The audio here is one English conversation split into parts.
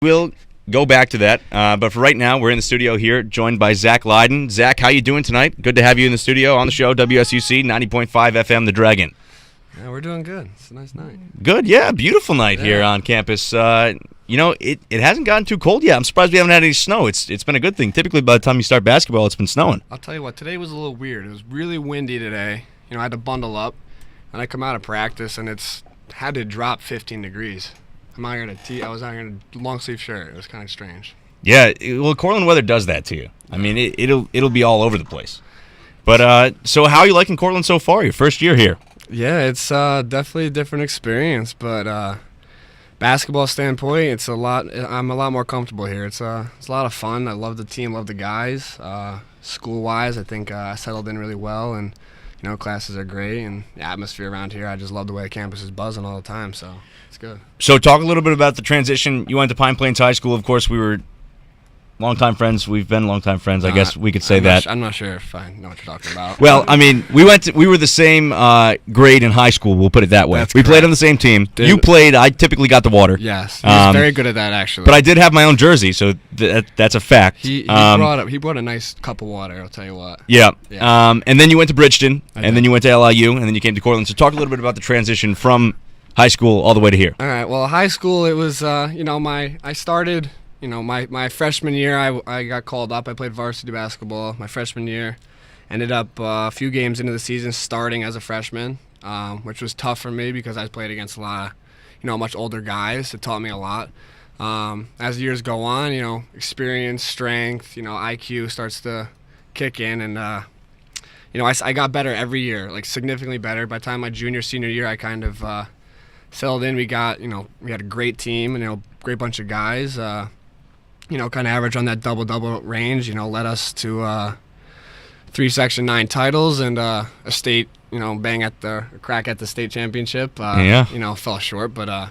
We'll go back to that. But for right now, we're in the studio here, joined by Zach Lydon. Zach, how you doing tonight? Good to have you in the studio on the show, WSUC 90.5 FM, The Dragon. Yeah, we're doing good. It's a nice night. Good, yeah. Beautiful night here on campus. It hasn't gotten too cold yet. I'm surprised we haven't had any snow. It's been a good thing. Typically, by the time you start basketball, it's been snowing. I'll tell you what, today was a little weird. It was really windy today. I had to bundle up, and I come out of practice, and it's had to drop 15 degrees. I was out here in a long-sleeve shirt. It was kind of strange. Yeah, Cortland weather does that to you. I mean, it'll be all over the place. But so how are you liking Cortland so far? Your first year here? Yeah, it's definitely a different experience, but basketball standpoint, I'm a lot more comfortable here. It's a lot of fun. I love the team, love the guys. School-wise, I think I settled in really well, and classes are great, and the atmosphere around here, I just love the way campus is buzzing all the time, so it's good. So talk a little bit about the transition. You went to Pine Plains High School. Of course, we were longtime friends. We've been longtime friends. I guess we could say that. I'm not sure if I know what you're talking about. Well, I mean, we were the same grade in high school. We'll put it that way. That's we correct. played on the same team. You played. I typically got the water. Yes, he's very good at that actually. But I did have my own jersey, so that's a fact. He brought a nice cup of water. I'll tell you what. Yeah. And then you went to Bridgeton, and then you went to LIU, and then you came to Cortland. So talk a little bit about the transition from high school all the way to here. All right. Well, high school, it was I started. My freshman year, I got called up. I played varsity basketball my freshman year. Ended up a few games into the season starting as a freshman, which was tough for me because I played against a lot of, much older guys. It taught me a lot. As years go on, experience, strength, IQ starts to kick in. And, I got better every year, like significantly better. By the time my junior, senior year, I kind of settled in. We had a great team and, great bunch of guys. Kind of average on that double-double range, led us to 3 Section 9 titles and a state, crack at the state championship. Fell short, but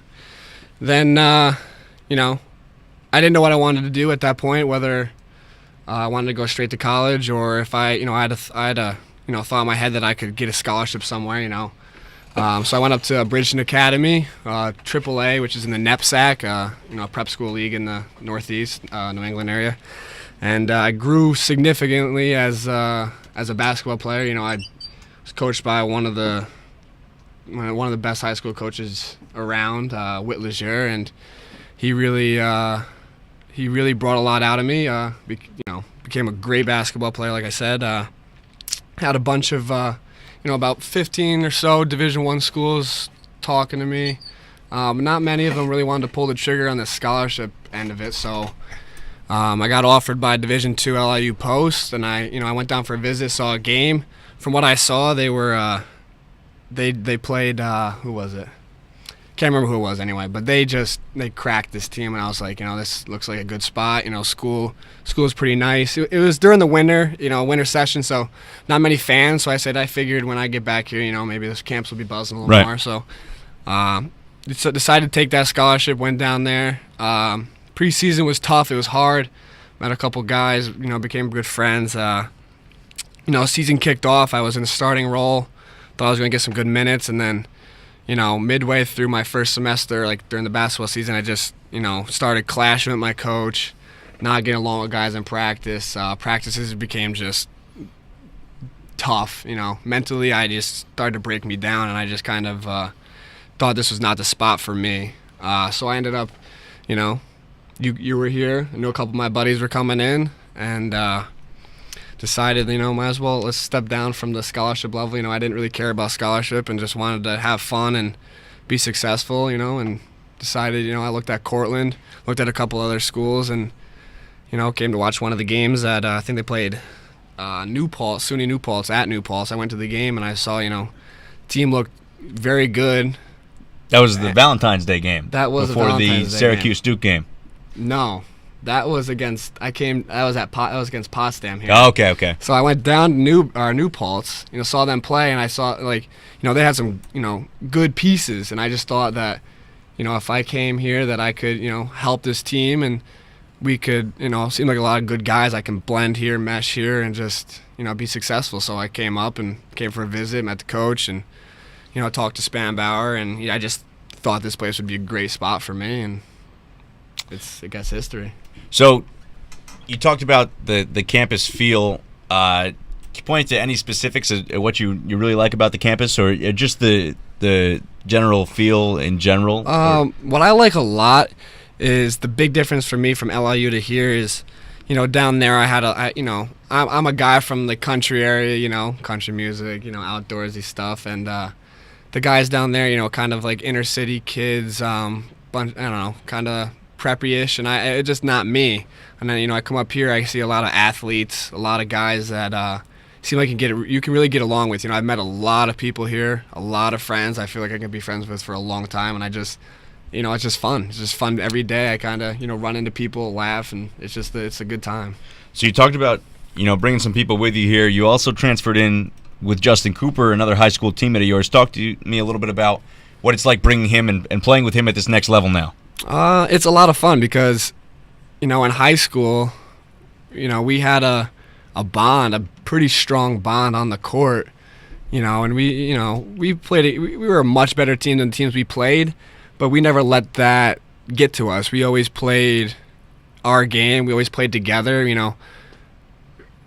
then, I didn't know what I wanted to do at that point, whether I wanted to go straight to college or if I had a thought in my head that I could get a scholarship somewhere, So I went up to Bridgeton Academy, AAA, which is in the NEPSAC, a prep school league in the Northeast, New England area. And I grew significantly as a basketball player. I was coached by one of the best high school coaches around, Whit Leger, and he really brought a lot out of me. Became a great basketball player, like I said. Had a bunch of about 15 or so Division I schools talking to me. Not many of them really wanted to pull the trigger on the scholarship end of it. So I got offered by Division II LIU Post, and I went down for a visit, saw a game. From what I saw, they were they played who was it? Can't remember who it was anyway, but they cracked this team, and I was like, this looks like a good spot. School is pretty nice. It was during the winter, winter session, so not many fans. So I figured when I get back here, maybe this camps will be buzzing a little more. So decided to take that scholarship, went down there. Preseason was tough. It was hard. Met a couple guys, became good friends. Season kicked off. I was in a starting role. Thought I was going to get some good minutes, and then midway through my first semester, like during the basketball season, I just, started clashing with my coach, not getting along with guys in practice. Practices became just tough, Mentally, I just started to break me down, and I just kind of thought this was not the spot for me. So I ended up, you were here. I knew a couple of my buddies were coming in, and decided, might as well let's step down from the scholarship level. I didn't really care about scholarship and just wanted to have fun and be successful, and decided, I looked at Cortland, looked at a couple other schools, and, came to watch one of the games that I think they played SUNY New Paltz at New Paltz. I went to the game and I saw, team looked very good. That was the Valentine's Day game. That was before the Syracuse Duke game. No. That was against against Potsdam here. Oh, okay. So I went down to New Paltz, saw them play, and I saw they had some good pieces, and I just thought that if I came here that I could help this team, and we could seem like a lot of good guys. I can blend here, mesh here, and just be successful. So I came for a visit, met the coach, and talked to Spanbauer, and I just thought this place would be a great spot for me. And I guess, history. So you talked about the campus feel. Can you point to any specifics of what you really like about the campus, or just the general feel in general? What I like a lot is the big difference for me from LIU to here is, down there I'm a guy from the country area, country music, outdoorsy stuff, and the guys down there, kind of like inner city kids, kind of preppy-ish, and it's just not me. And then, I come up here, I see a lot of athletes, a lot of guys that seem like you can really get along with. I've met a lot of people here, a lot of friends I feel like I can be friends with for a long time, and I just, it's just fun. It's just fun every day. I kind of, run into people, laugh, and it's a good time. So you talked about, bringing some people with you here. You also transferred in with Justin Cooper, another high school teammate of yours. Talk to me a little bit about what it's like bringing him and playing with him at this next level now. It's a lot of fun because, in high school, we had a bond, a pretty strong bond on the court, and we played. We were a much better team than the teams we played, but we never let that get to us. We always played our game. We always played together.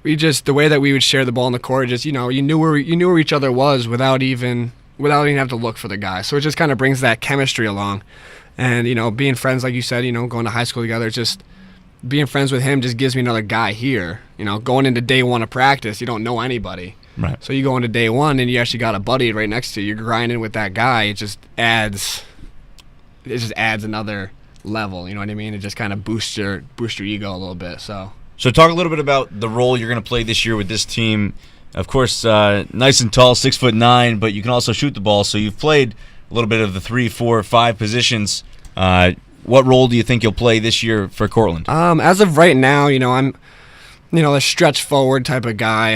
The way that we would share the ball on the court, just you knew where each other was without even having to look for the guy. So it just kind of brings that chemistry along, and being friends, like you said, going to high school together, just being friends with him just gives me another guy here. Going into day one of practice, you don't know anybody. Right. So you go into day one and you actually got a buddy right next to you. You're grinding with that guy. It just adds another level. You know what I mean? It just kind of boosts your ego a little bit. So talk a little bit about the role you're going to play this year with this team. Of course, nice and tall, 6'9", but you can also shoot the ball. So you've played a little bit of the 3, 4, 5 positions. What role do you think you'll play this year for Cortland? As of right now, I'm, a stretch forward type of guy.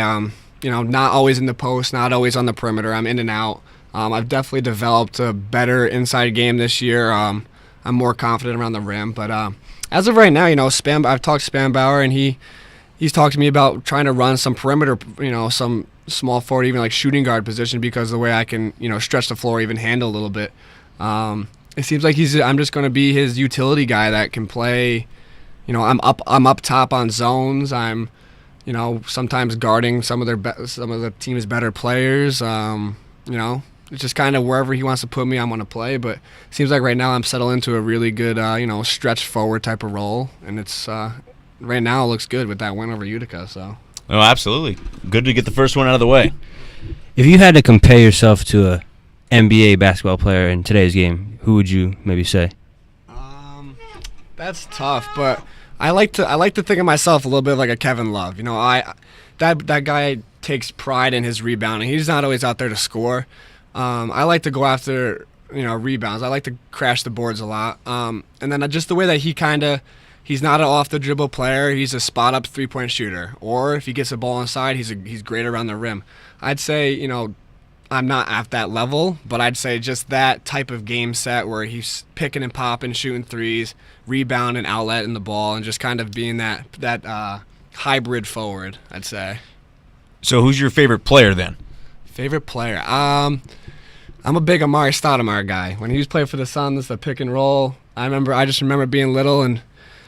Not always in the post, not always on the perimeter. I'm in and out. I've definitely developed a better inside game this year. I'm more confident around the rim. But as of right now, I've talked to Spambauer, and he's talked to me about trying to run some perimeter, some small forward, even like shooting guard position, because of the way I can, stretch the floor, even handle a little bit. It seems like I'm just going to be his utility guy that can play. I'm up top on zones. I'm, sometimes guarding some of the team's better players. It's just kind of wherever he wants to put me, I'm going to play. But it seems like right now I'm settled into a really good, stretch forward type of role, and it's right now it looks good with that win over Utica. So. Oh, absolutely. Good to get the first one out of the way. If you had to compare yourself to a NBA basketball player in today's game, who would you maybe say? That's tough, but I like to think of myself a little bit like a Kevin Love. That guy takes pride in his rebounding. He's not always out there to score. I like to go after rebounds. I like to crash the boards a lot. And then just the way that he's not an off the dribble player. He's a spot up 3-point shooter. Or if he gets the ball inside, he's great around the rim. I'd say I'm not at that level, but I'd say just that type of game set where he's picking and popping, shooting threes, rebounding, outlet in the ball, and just kind of being that hybrid forward, I'd say. So who's your favorite player then? Favorite player? I'm a big Amari Stoudemire guy. When he was playing for the Suns, the pick and roll, I just remember being little and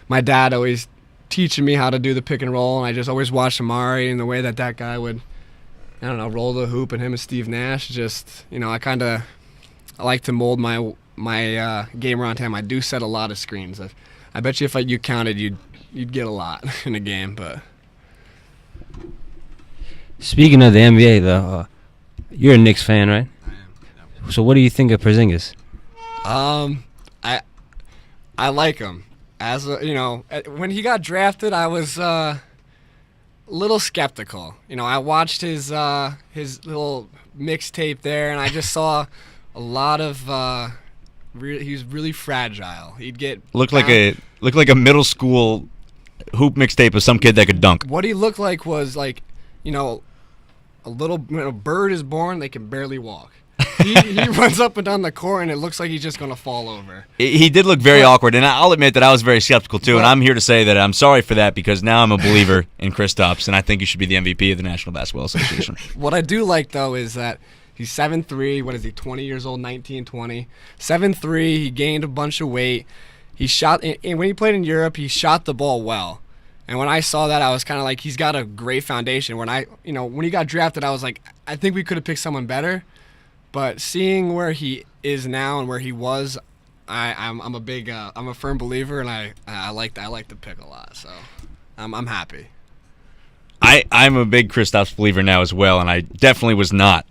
my dad always teaching me how to do the pick and roll, and I just always watched Amari and the way that guy would, roll the hoop, and him and Steve Nash. Just, I like to mold my game around him. I do set a lot of screens. I bet you if you counted, you'd get a lot in a game. But speaking of the NBA, though, you're a Knicks fan, right? I am. So what do you think of Porzingis? I like him. When he got drafted, I was a little skeptical. I watched his little mixtape there, and I just saw a lot of. He was really fragile. He'd get looked like a middle school hoop mixtape of some kid that could dunk. What he looked like was a little bird is born, they can barely walk. He runs up and down the court, and it looks like he's just going to fall over. He did look very awkward, and I'll admit that I was very skeptical too, and I'm here to say that I'm sorry for that because now I'm a believer in Kristaps, and I think he should be the MVP of the National Basketball Association. What I do like, though, is that he's 7'3". What is he, 20 years old, 19, 20? 7'3", he gained a bunch of weight. he shot, and when he played in Europe, he shot the ball well. And when I saw that, I was kind of like, he's got a great foundation. When he got drafted, I was like, I think we could have picked someone better. But seeing where he is now and where he was, I'm a firm believer, and I like the pick a lot. So I'm happy. I'm a big Kristaps believer now as well, and I definitely was not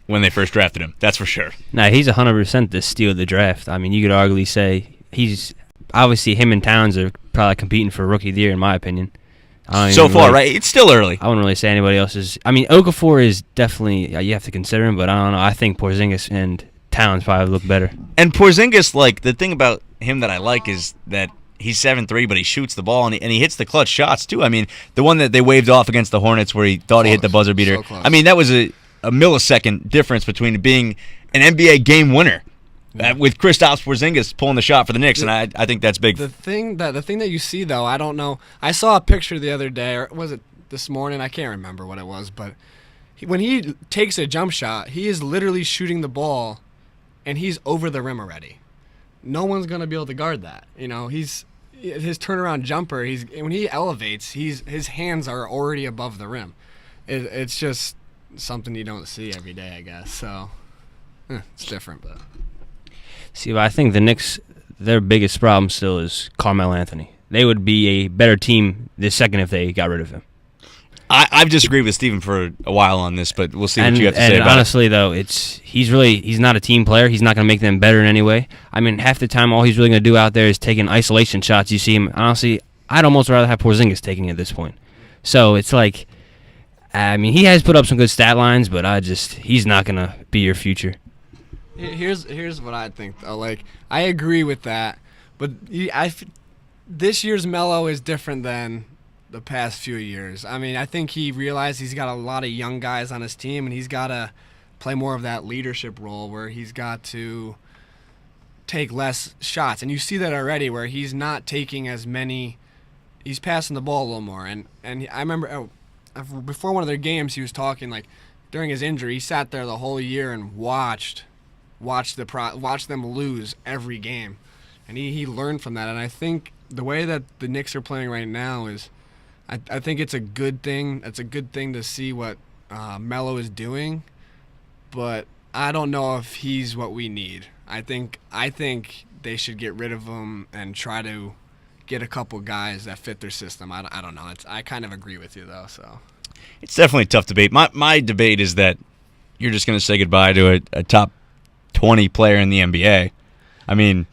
when they first drafted him. That's for sure. No, he's 100% the steal of the draft. I mean, you could arguably say he's obviously him and Towns are probably competing for Rookie of the Year, in my opinion. So far, right? It's still early. I wouldn't really say anybody else is. I mean, Okafor is definitely you have to consider him, but I don't know. I think Porzingis and Towns probably look better. And Porzingis, like the thing about him that I like is that he's 7'3", but he shoots the ball, and he hits the clutch shots, too. I mean, the one that they waved off against the Hornets where he thought he hit the buzzer beater. So close. I mean, that was a millisecond difference between being an NBA game winner with Kristaps Porzingis pulling the shot for the Knicks, and I think that's big. The thing that you see, though, I don't know. I saw a picture the other day, or was it this morning? I can't remember what it was, but when he takes a jump shot, he is literally shooting the ball, and he's over the rim already. No one's going to be able to guard that. His turnaround jumper, when he elevates, his hands are already above the rim. It's just something you don't see every day, I guess. So it's different, but See, but I think the Knicks, their biggest problem still is Carmelo Anthony. They would be a better team this second if they got rid of him. I've disagreed with Steven for a while on this, but we'll see what you have to say about honestly, though, he's not a team player. He's not going to make them better in any way. I mean, half the time, all he's really going to do out there is taking isolation shots. You see him, honestly, I'd almost rather have Porzingis taking it at this point. So it's like, I mean, he has put up some good stat lines, but he's not going to be your future. Here's what I think, though. Like, I agree with that, but this year's Melo is different than the past few years. I mean, I think he realized he's got a lot of young guys on his team, and he's got to play more of that leadership role where he's got to take less shots. And you see that already where he's not taking as many – he's passing the ball a little more. And I remember before one of their games he was talking, like, during his injury, he sat there the whole year and watched them lose every game. And he learned from that. And I think the way that the Knicks are playing right now is – I think it's a good thing. It's a good thing to see what Melo is doing, but I don't know if he's what we need. I think they should get rid of him and try to get a couple guys that fit their system. I don't know. I kind of agree with you, though. So it's definitely a tough debate. My debate is that you're just going to say goodbye to a top 20 player in the NBA. I mean,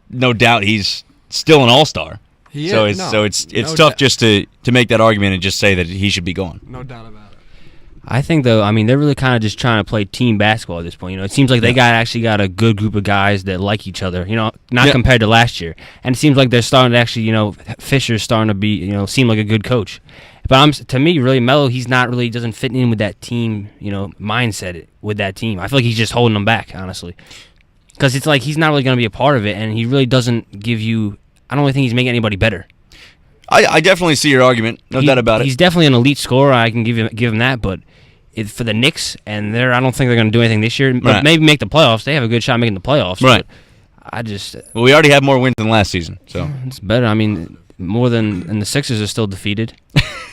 no doubt he's still an all-star. So it's tough just to make that argument and just say that he should be gone. No doubt about it. I think, though, I mean, they're really kind of just trying to play team basketball at this point. It seems like they actually got a good group of guys that like each other, not compared to last year. And it seems like they're starting to actually, Fisher's starting to be, seem like a good coach. But to me, really, Melo, he's not really doesn't fit in with that team, mindset with that team. I feel like he's just holding them back, honestly. Because it's like he's not really going to be a part of it, and he really doesn't give you – I don't really think he's making anybody better. I definitely see your argument. No doubt about it. He's definitely an elite scorer. I can give him that. But for the Knicks, and I don't think they're going to do anything this year. Right. Maybe make the playoffs. They have a good shot making the playoffs. Right. Well, we already have more wins than last season, so it's better. I mean, more than, and the Sixers are still defeated.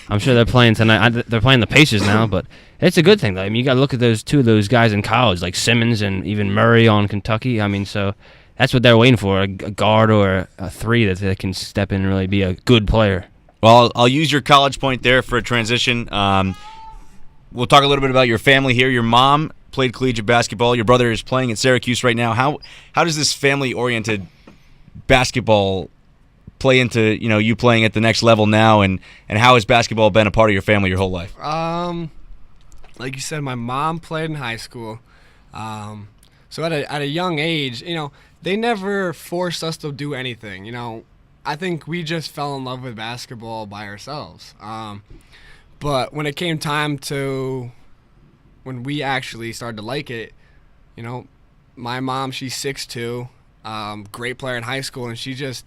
I'm sure they're playing tonight. They're playing the Pacers now, but it's a good thing, though. I mean, you got to look at two of those guys in college, like Simmons and even Murray on Kentucky. I mean, so. That's what they're waiting for, a guard or a three that can step in and really be a good player. Well, I'll use your college point there for a transition. We'll talk a little bit about your family here. Your mom played collegiate basketball. Your brother is playing at Syracuse right now. How does this family-oriented basketball play into you playing at the next level now, and how has basketball been a part of your family your whole life? Like you said, my mom played in high school. So at a young age, they never forced us to do anything. I think we just fell in love with basketball by ourselves. But when it came time to when we actually started to like it, my mom, she's 6'2", great player in high school, and she just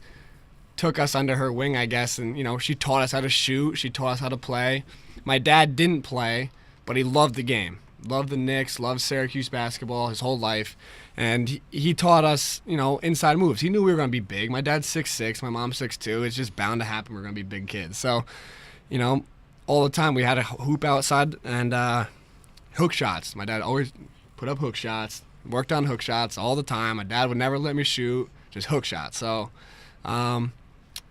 took us under her wing, I guess. And, she taught us how to shoot. She taught us how to play. My dad didn't play, but he loved the game. loved the Knicks, loved Syracuse basketball his whole life. And he taught us, inside moves. He knew we were going to be big. My dad's 6'6", my mom's 6'2". It's just bound to happen. We're going to be big kids. So, all the time we had a hoop outside and hook shots. My dad always put up hook shots, worked on hook shots all the time. My dad would never let me shoot, just hook shots. So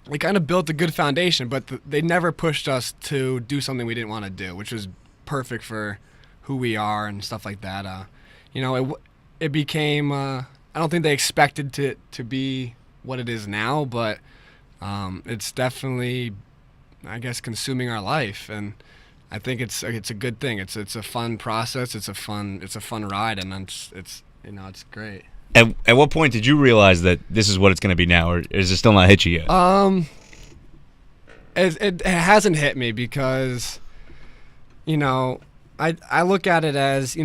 we kind of built a good foundation, but they never pushed us to do something we didn't want to do, which was perfect for who we are and stuff like that. It became, I don't think they expected to be what it is now, but it's definitely, I guess, consuming our life, and I think it's a good thing. It's a fun process. It's a fun ride, and it's great. At what point did you realize that this is what it's going to be now, or is it still not hit you yet? It hasn't hit me because, I look at it as,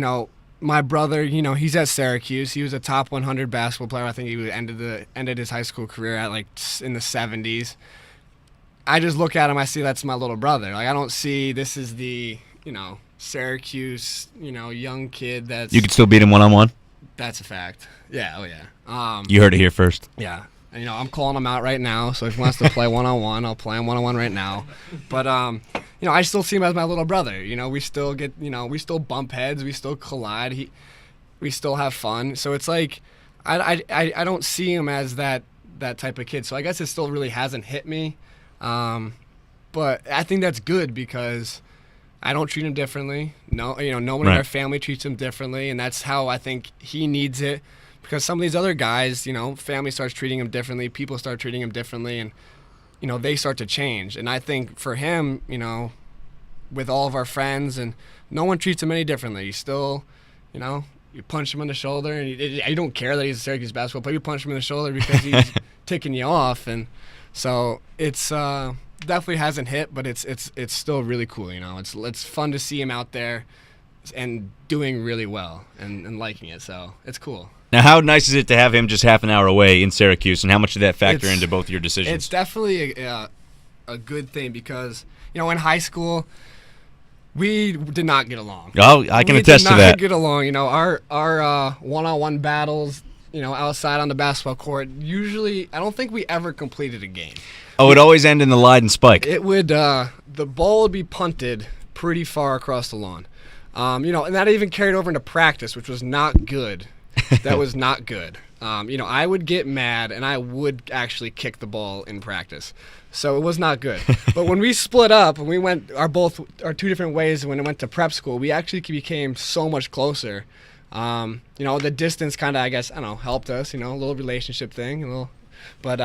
my brother, he's at Syracuse. He was a top 100 basketball player. I think he ended his high school career at in the 70s. I just look at him. I see that's my little brother. Like, I don't see this is the Syracuse young kid that's. You could still beat him 1-on-1. That's a fact. Yeah. Oh yeah. You heard it here first. Yeah. And, I'm calling him out right now. So if he wants to play 1-on-1, I'll play him 1-on-1 right now. But I still see him as my little brother. We still get, we still bump heads, we still collide, we still have fun. So it's like, I don't see him as that type of kid. So I guess it still really hasn't hit me. But I think that's good because I don't treat him differently. No one in our family treats him differently, and that's how I think he needs it. Because some of these other guys, family starts treating him differently, people start treating him differently, and they start to change. And I think for him, with all of our friends, and no one treats him any differently. You still, you punch him in the shoulder, and you don't care that he's a Syracuse basketball player. You punch him in the shoulder because he's ticking you off. And so it's definitely hasn't hit, but it's still really cool. It's fun to see him out there and doing really well and liking it. So it's cool. Now, how nice is it to have him just half an hour away in Syracuse, and how much did that factor into both your decisions? It's definitely a good thing because, in high school, we did not get along. Oh, I can attest to that. We did not get along. Our one-on-one battles, outside on the basketball court, usually, I don't think we ever completed a game. Oh, it always end in the Lydon spike. It would, the ball would be punted pretty far across the lawn. And that even carried over into practice, which was not good. That was not good. I would get mad, and I would actually kick the ball in practice. So it was not good. But when we split up and we went our two different ways, when it went to prep school, we actually became so much closer. The distance kind of, I guess, helped us. A little relationship thing. But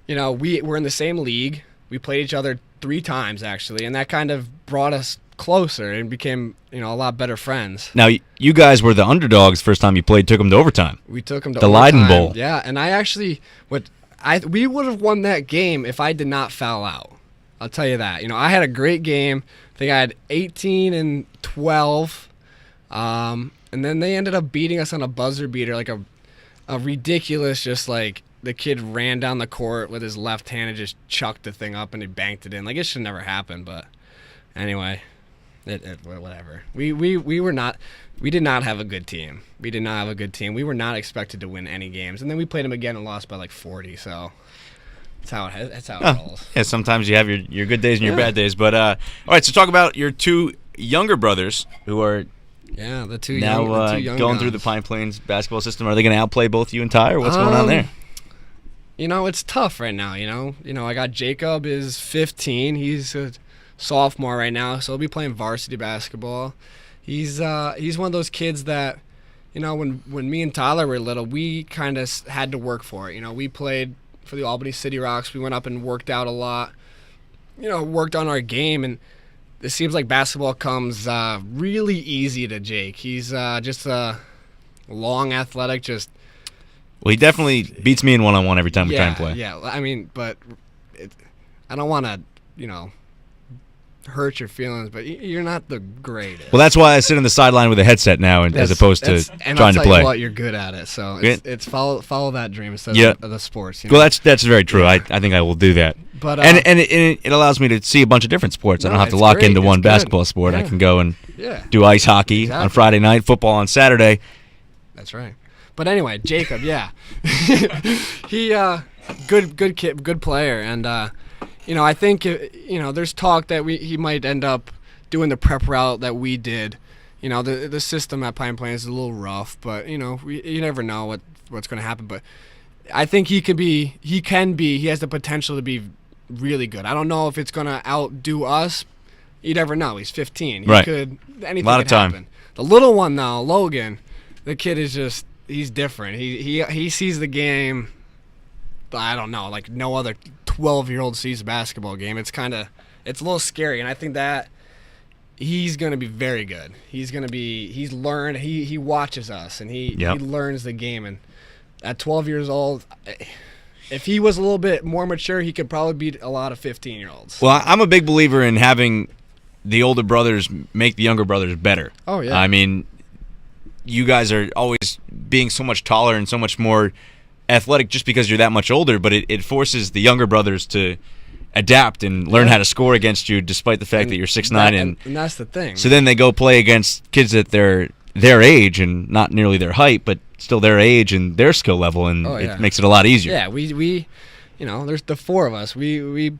we were in the same league. We played each other 3 times actually, and that kind of brought us closer and became a lot better friends. Now you guys were the underdogs first time you played. Took them to overtime. We took them to the overtime. Lydon Bowl. Yeah, and we would have won that game if I did not foul out. I'll tell you that. I had a great game. I think I had 18 and 12, and then they ended up beating us on a buzzer beater, like a ridiculous, just like the kid ran down the court with his left hand and just chucked the thing up and he banked it in. Like, it should never happen, but anyway. Whatever. We did not have a good team. We did not have a good team. We were not expected to win any games, and then we played them again and lost by like 40. So that's how it rolls. Yeah, sometimes you have your good days and your bad days. But all right, so talk about your 2 younger brothers who are the two now young going guys through the Pine Plains basketball system. Are they going to outplay both you and Ty, or what's going on there? It's tough right now. I got Jacob is 15. He's a sophomore right now, so he'll be playing varsity basketball. He's one of those kids that, when me and Tyler were little, we kind of had to work for it. We played for the Albany City Rocks. We went up and worked out a lot, worked on our game, and it seems like basketball comes really easy to Jake. He's just a long, athletic, just. Well, he definitely beats me in 1-on-1 every time we try and play. Yeah, but I don't want to, hurt your feelings, but you're not the greatest. Well, that's why I sit on the sideline with a headset now, as opposed to trying to play. And I'll tell you what, you're good at it. So it's follow that dream instead of the sports. Well, that's very true. I think I will do that. But and it allows me to see a bunch of different sports. I don't have to lock into one basketball sport. I can go and do ice hockey on Friday night, football on Saturday. That's right. But anyway, Jacob, he good kid, good player, and I think there's talk that he might end up doing the prep route that we did. The system at Pine Plains is a little rough, but you never know what's going to happen. But I think he has the potential to be really good. I don't know if it's going to outdo us. You never know. He's 15. He could anything. A lot of time. Happen. The little one though, Logan, the kid is he's different. He sees the game. I don't know, like no other 12-year-old sees a basketball game. It's a little scary, and I think that he's going to be very good. He's learned. He watches us, and he learns the game. And at 12 years old, if he was a little bit more mature, he could probably beat a lot of 15-year-olds. Well, I'm a big believer in having the older brothers make the younger brothers better. Oh, yeah. I mean, you guys are always being so much taller and so much more athletic just because you're that much older, but it forces the younger brothers to adapt and learn how to score against you despite the fact that you're 6'9", and that's the thing. So then they go play against kids at their age and not nearly their height, but still their age and their skill level, and it makes it a lot easier. Yeah, we there's the four of us. We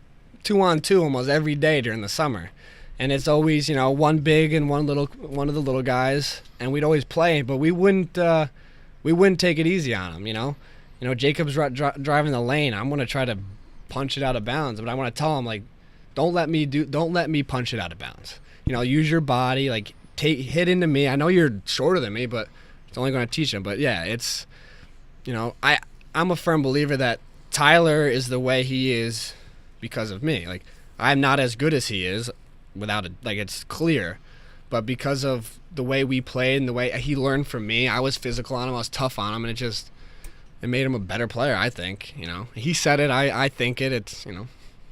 2-on-2 almost every day during the summer. And it's always, one big and one of the little guys, and we'd always play, but we wouldn't take it easy on him, Jacob's driving the lane. I'm going to try to punch it out of bounds, but I want to tell him, like, don't let me punch it out of bounds. Use your body, like, hit into me. I know you're shorter than me, but it's only going to teach him. But yeah, it's, I'm a firm believer that Tyler is the way he is because of me. Like, I'm not as good as he is. It's clear, but because of the way we played and the way he learned from me, I was physical on him, I was tough on him, and it made him a better player, I think. He said it, I think it. It's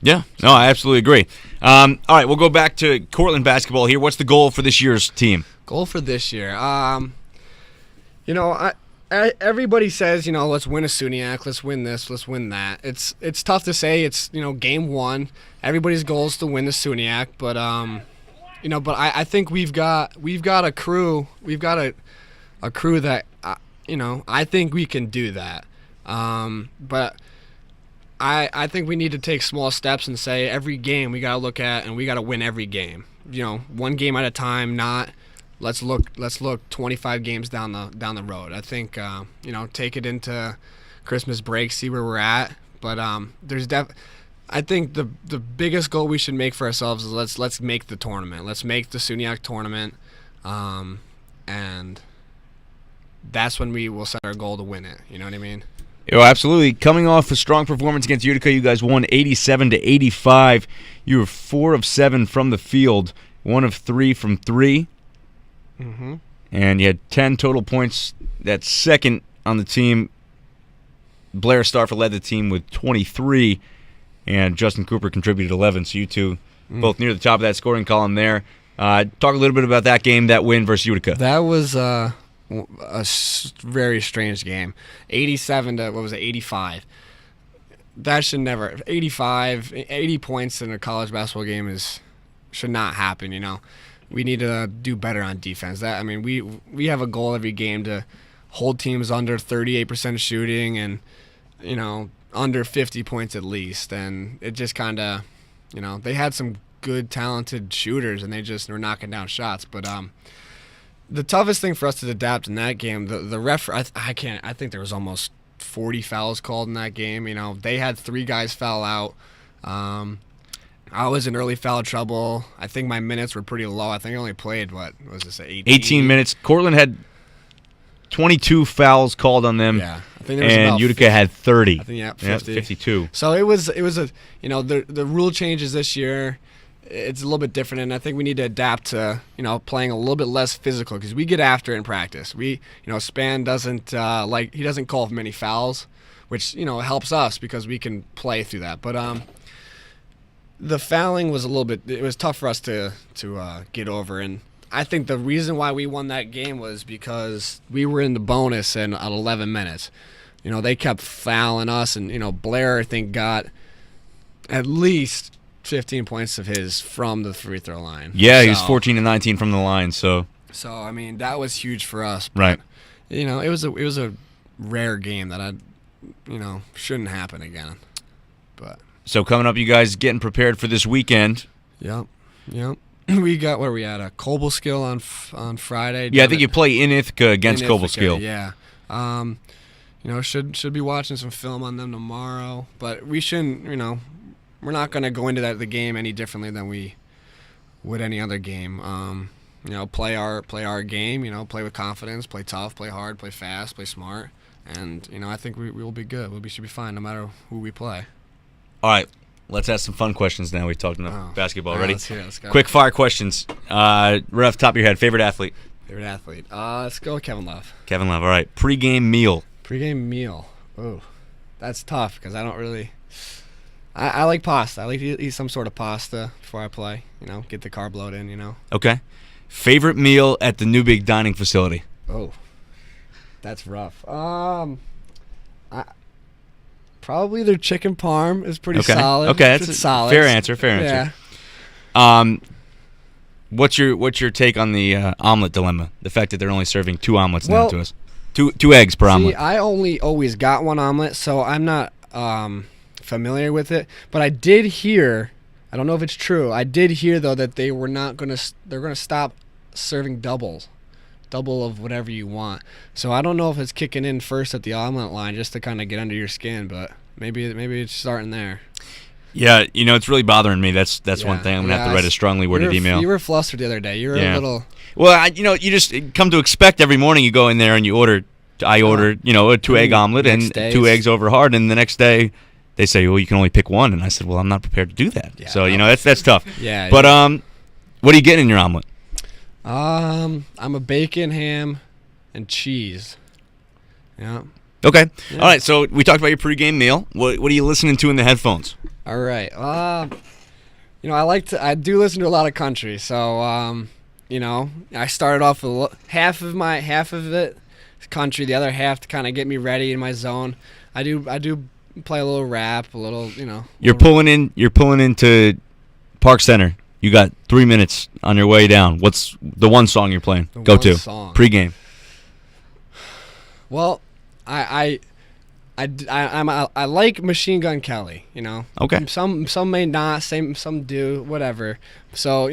Yeah, no, I absolutely agree. All right, we'll go back to Cortland basketball here. What's the goal for this year's team? Goal for this year, everybody says, let's win a SUNYAC, let's win this, let's win that. It's tough to say. It's, game one. Everybody's goal is to win the SUNYAC, but I think we've got a crew. We've got a crew that I think we can do that. But I think we need to take small steps and say every game we got to look at and we got to win every game. One game at a time, not let's look 25 games down the road. I think take it into Christmas break, see where we're at. But I think the biggest goal we should make for ourselves is let's make the tournament. Let's make the SUNYAC tournament, and that's when we will set our goal to win it. You know what I mean? Oh, absolutely. Coming off a strong performance against Utica, you guys won 87-85. You were 4 of 7 from the field, 1 of 3 from 3. Mm-hmm. And you had 10 total points. That's second on the team. Blair Starfer led the team with 23, and Justin Cooper contributed 11. So you two both near the top of that scoring column there. Talk a little bit about that game, that win versus Utica. That was a very strange game. 87 to 85. That should never 80 points in a college basketball game should not happen. We need to do better on defense. We have a goal every game to hold teams under 38% shooting and under 50 points at least. And it just kind of they had some good talented shooters and they just were knocking down shots. But the toughest thing for us to adapt in that game, the ref, I think there was almost 40 fouls called in that game. They had 3 guys foul out. I was in early foul trouble. I think my minutes were pretty low. I think I only played, 18 minutes. Cortland had 22 fouls called on them. Yeah. I think there was and Utica had 30. I think, 52. So it was the rule changes this year. It's a little bit different, and I think we need to adapt to, playing a little bit less physical because we get after it in practice. Span doesn't he doesn't call many fouls, which, helps us because we can play through that. But the fouling was it was tough for us to get over, and I think the reason why we won that game was because we were in the bonus and at 11 minutes. They kept fouling us, and Blair I think got at least 15 points of his from the free throw line. Yeah, he was 14 and 19 from the line. So I mean, that was huge for us. But, right. You know, it was a rare game that shouldn't happen again. But so coming up, you guys getting prepared for this weekend. Yep. We got where we at a Cobleskill on Friday. Yeah, I think you play in Ithaca against Cobleskill. Yeah. Should be watching some film on them tomorrow, but we shouldn't. We're not going to go into the game any differently than we would any other game. Play our game. Play with confidence, play tough, play hard, play fast, play smart, and I think we will be good. We should be fine no matter who we play. All right. Let's ask some fun questions now. We've talked enough basketball. Ready? Let's go. Quick fire questions. Right off the top of your head, favorite athlete? Let's go with Kevin Love. Kevin Love. All right. Pre-game meal. Oh, that's tough because I don't really. I like pasta. I like to eat some sort of pasta before I play. Get the carb load in. Okay. Favorite meal at the New Big Dining facility? Oh, that's rough. Probably their chicken parm is pretty solid. Okay, that's a solid. Fair answer. Yeah. What's your take on the omelet dilemma? The fact that they're only serving 2 omelets now to us, two eggs per omelet. I only always got 1 omelet, so I'm not familiar with it. But I did hear, I don't know if it's true. I did hear though that they're gonna stop serving double of whatever you want. So I don't know if it's kicking in first at the omelet line just to kind of get under your skin, but maybe it's starting there. Yeah, it's really bothering me. That's one thing. I'm gonna have to write a strongly worded email. You were flustered the other day. You were a little. Well, you just come to expect every morning. You go in there and you order. I ordered, a 2-egg omelet and 2 eggs over hard, and the next day they say, well, you can only pick one, and I said, well, I'm not prepared to do that. Yeah, so that's tough. Yeah. But what are you getting in your omelet? I'm a bacon, ham, and cheese. Yeah. Okay. Yeah. All right. So we talked about your pregame meal. What are you listening to in the headphones? All right. I do listen to a lot of country. So I started off with half of it country, the other half to kind of get me ready in my zone. I do play a little rap, a little. You're pulling into Park Center. You got 3 minutes on your way down. What's the one song you're playing? Go to pregame. Well, I like Machine Gun Kelly. Okay. Some may not. Some do. Whatever. So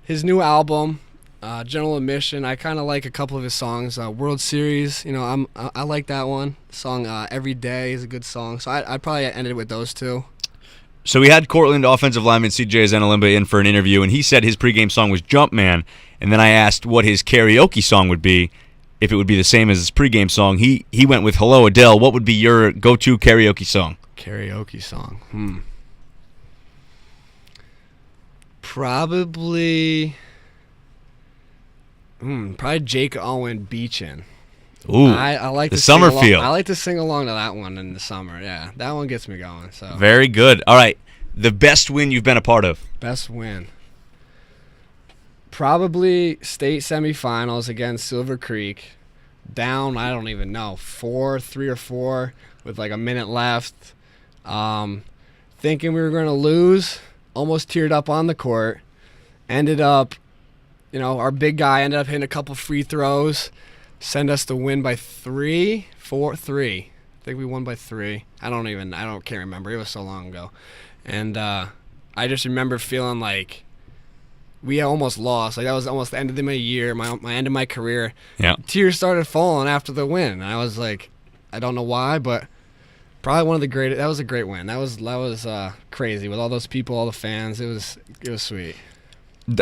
his new album, General Admission. I kind of like a couple of his songs. World Series. I like that one. Song Every Day is a good song. So I'd probably end it with those two. So we had Cortland offensive lineman C.J. Zenalimba in for an interview, and he said his pregame song was Jumpman. And then I asked what his karaoke song would be, if it would be the same as his pregame song. He went with Hello Adele. What would be your go-to karaoke song? Karaoke song. Probably Jake Owen Beachin'. Ooh, I like the to summer sing feel. I like to sing along to that one in the summer. Yeah, that one gets me going. So very good. All right, the best win you've been a part of. Best win. Probably state semifinals against Silver Creek. Down, I don't even know, 3 or 4 with like a minute left. Thinking we were going to lose. Almost teared up on the court. Ended up, our big guy ended up hitting a couple free throws. Send us the win by 3. I think we won by 3. Can't remember. It was so long ago. And I just remember feeling like we almost lost. Like that was almost the end of my year, my end of my career. Yeah. Tears started falling after the win. And I was like, I don't know why, but probably one of the greatest. That was a great win. That was crazy with all those people, all the fans. It was sweet.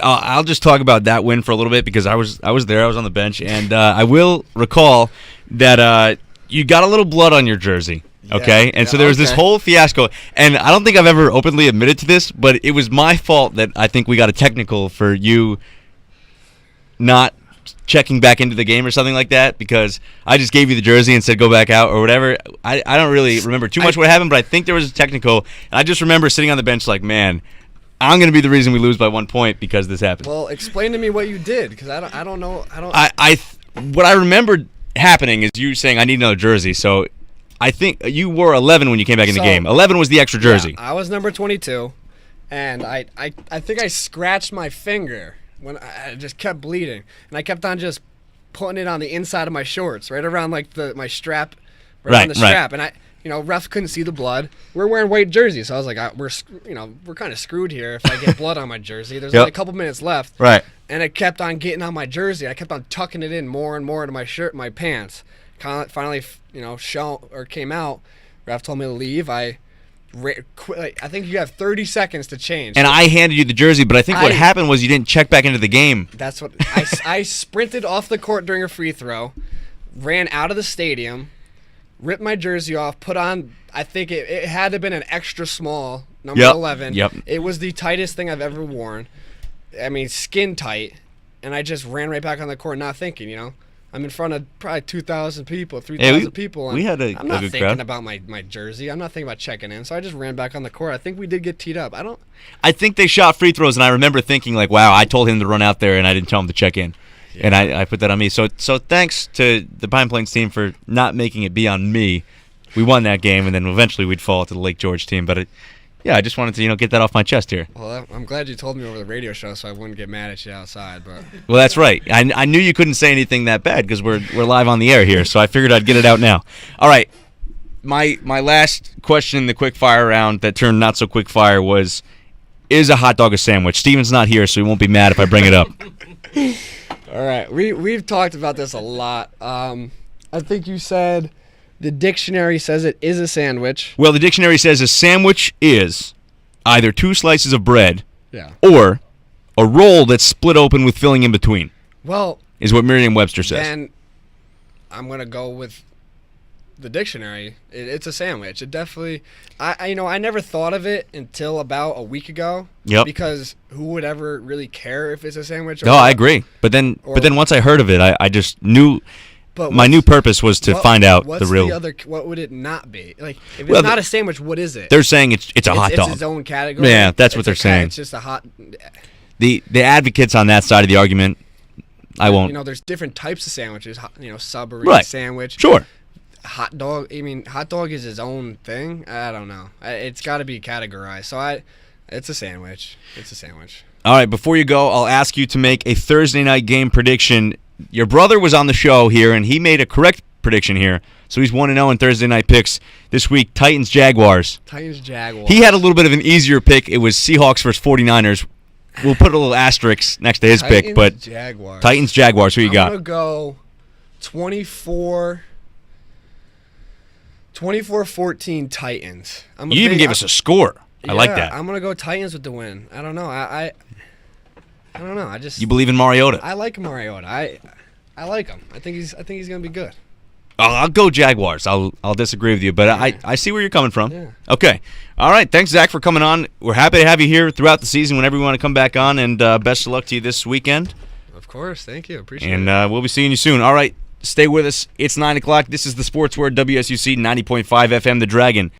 I'll just talk about that win for a little bit because I was there. I was on the bench, and I will recall that you got a little blood on your jersey. Okay, and so there was this whole fiasco, and I don't think I've ever openly admitted to this, but it was my fault that I think we got a technical for you not checking back into the game or something like that, because I just gave you the jersey and said go back out or whatever. I don't really remember too much what happened, but I think there was a technical, and I just remember sitting on the bench like, man, I'm going to be the reason we lose by 1 point because this happened. Well, explain to me what you did, because I don't know. What I remembered happening is you saying I need another jersey, so I think you wore 11 when you came back in the So- game. 11 was the extra jersey. Yeah, I was number 22, and I think I scratched my finger when I just kept bleeding, and I kept on just putting it on the inside of my shorts, right around like my strap, right on the strap, and ref couldn't see the blood. We're wearing white jerseys, so I was like, we're kind of screwed here if I get blood on my jersey. There's only a couple minutes left, Right. and it kept on getting on my jersey. I kept on tucking it in more and more into my shirt, my pants. Finally, came out. Ref told me to leave. I think you have 30 seconds to change. And I handed you the jersey, but I think what happened was you didn't check back into the game. That's what I sprinted off the court during a free throw, ran out of the stadium, ripped my jersey off, put on. I think it had to have been an extra small number 11. Yep. It was the tightest thing I've ever worn. I mean, skin tight, and I just ran right back on the court, not thinking. I'm in front of probably 2,000 people, 3,000 people. And we had I'm not good thinking crowd. about my jersey. I'm not thinking about checking in. So I just ran back on the court. I think we did get teed up. I think they shot free throws, and I remember thinking, like, wow, I told him to run out there, and I didn't tell him to check in. Yeah. And I put that on me. So thanks to the Pine Plains team for not making it be on me. We won that game, and then eventually we'd fall to the Lake George team. But I just wanted to get that off my chest here. Well, I'm glad you told me over the radio show so I wouldn't get mad at you outside. But well, that's right. I knew you couldn't say anything that bad because we're live on the air here, so I figured I'd get it out now. All right. My last question in the quick fire round that turned not so quick fire was, is a hot dog a sandwich? Steven's not here, so he won't be mad if I bring it up. All right. We've talked about this a lot. I think you said the dictionary says it is a sandwich. Well, the dictionary says a sandwich is either 2 slices of bread or a roll that's split open with filling in between. Well, is what Merriam-Webster says. Then I'm going to go with the dictionary. It's a sandwich. It definitely I never thought of it until about a week ago. Yep. Because who would ever really care if it's a sandwich or No, I agree. But then once I heard of it, I just knew my new purpose was to find out the real. What would it not be? Like, if it's not a sandwich, what is it? They're saying it's a hot dog. It's its own category. Yeah, that's what they're saying. It's just a hot. The advocates on that side of the argument, I won't. There's different types of sandwiches. Submarine sandwich. Sure. Hot dog. I mean, hot dog is its own thing. I don't know. It's got to be categorized. So it's a sandwich. It's a sandwich. All right. Before you go, I'll ask you to make a Thursday night game prediction. Your brother was on the show here, and he made a correct prediction here. So he's 1-0 in Thursday night picks this week. Titans-Jaguars. Titans-Jaguars. He had a little bit of an easier pick. It was Seahawks versus 49ers. We'll put a little asterisk next to his pick, but Jaguars. Titans-Jaguars. Who you got? I'm going to go 24-14 Titans. You even gave us a score. I like that. I'm going to go Titans with the win. I don't know. I don't know. You believe in Mariota? I like Mariota. I like him. I think he's going to be good. I'll go Jaguars. I'll disagree with you, but I see where you're coming from. Yeah. Okay. All right. Thanks, Zach, for coming on. We're happy to have you here throughout the season whenever you want to come back on, and best of luck to you this weekend. Of course. Thank you. Appreciate it. And we'll be seeing you soon. All right. Stay with us. It's 9 o'clock. This is the Sports Word, WSUC 90.5 FM, The Dragon.